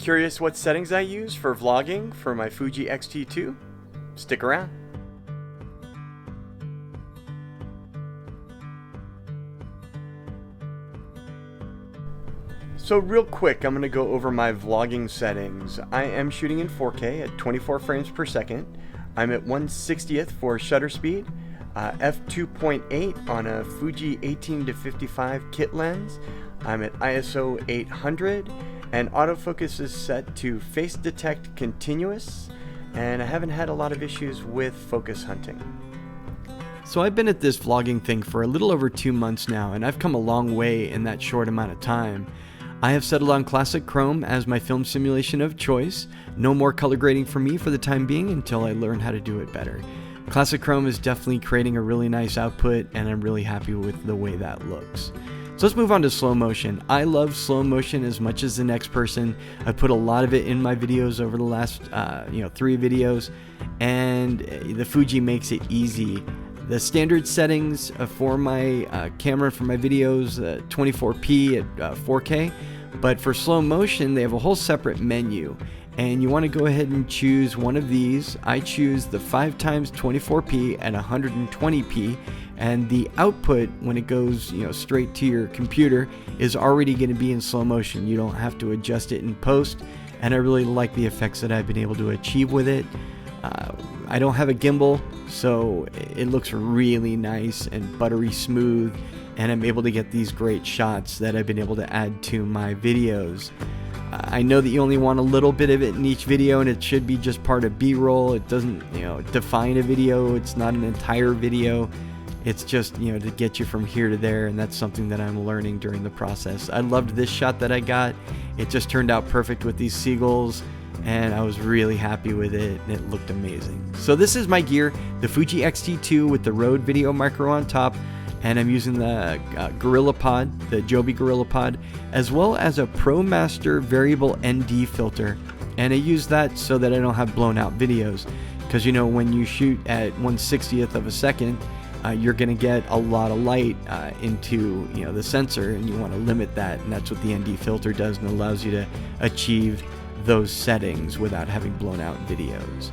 Curious what settings I use for vlogging for my Fuji XT2? Stick around. So real quick, I'm going to go over my vlogging settings. I am shooting in 4K at 24 frames per second. I'm at 1/60th for shutter speed, f2.8 on a Fuji 18-55 kit lens. I'm at ISO 800, and autofocus is set to face detect continuous, and I haven't had a lot of issues with focus hunting. So I've been at this vlogging thing for a little over 2 months now, and I've come a long way in that short amount of time. I have settled on Classic Chrome as my film simulation of choice. No more color grading for me for the time being until I learn how to do it better. Classic Chrome is definitely creating a really nice output, and I'm really happy with the way that looks. So let's move on to slow motion. I love slow motion as much as the next person. I put a lot of it in my videos over the last 3 videos, and the Fuji makes it easy. The standard settings for my camera for my videos, 24p at 4K, but for slow motion they have a whole separate menu, and you want to go ahead and choose one of these. I choose the 5x 24p at 120p, and the output when it goes straight to your computer is already going to be in slow motion. You don't have to adjust it in post, and I really like the effects that I've been able to achieve with it. I don't have a gimbal, so it looks really nice and buttery smooth, and I'm able to get these great shots that I've been able to add to my videos. I know that you only want a little bit of it in each video, and it should be just part of B-roll. It doesn't define a video. It's not an entire video. It's just to get you from here to there, and that's something that I'm learning during the process. I loved this shot that I got. It just turned out perfect with these seagulls, and I was really happy with it, and it looked amazing. So this is my gear, the Fuji XT2 with the Rode Video Micro on top, and I'm using the Gorilla Pod, the Joby Gorilla Pod, as well as a ProMaster variable ND filter, and I use that so that I don't have blown out videos, because when you shoot at 1/60th of a second, you're going to get a lot of light into the sensor, and you want to limit that, and that's what the ND filter does, and allows you to achieve those settings without having blown out videos.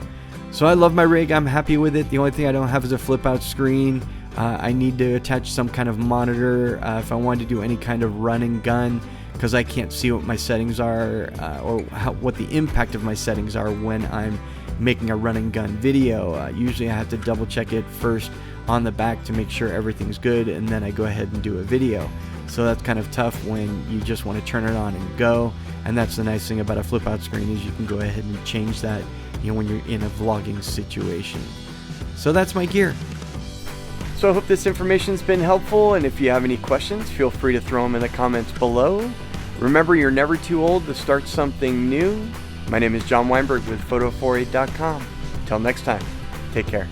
So I love my rig. I'm happy with it. The only thing I don't have is a flip out screen. I need to attach some kind of monitor if I want to do any kind of run and gun, because I can't see what my settings are or what the impact of my settings are when I'm making a run and gun video. Usually I have to double check it first on the back to make sure everything's good, and then I go ahead and do a video. So that's kind of tough when you just want to turn it on and go, and that's the nice thing about a flip out screen, is you can go ahead and change that when you're in a vlogging situation. So that's my gear. So I hope this information's been helpful, and if you have any questions, feel free to throw them in the comments below. Remember, you're never too old to start something new. My name is John Weinberg with Photo48.com. Until next time, take care.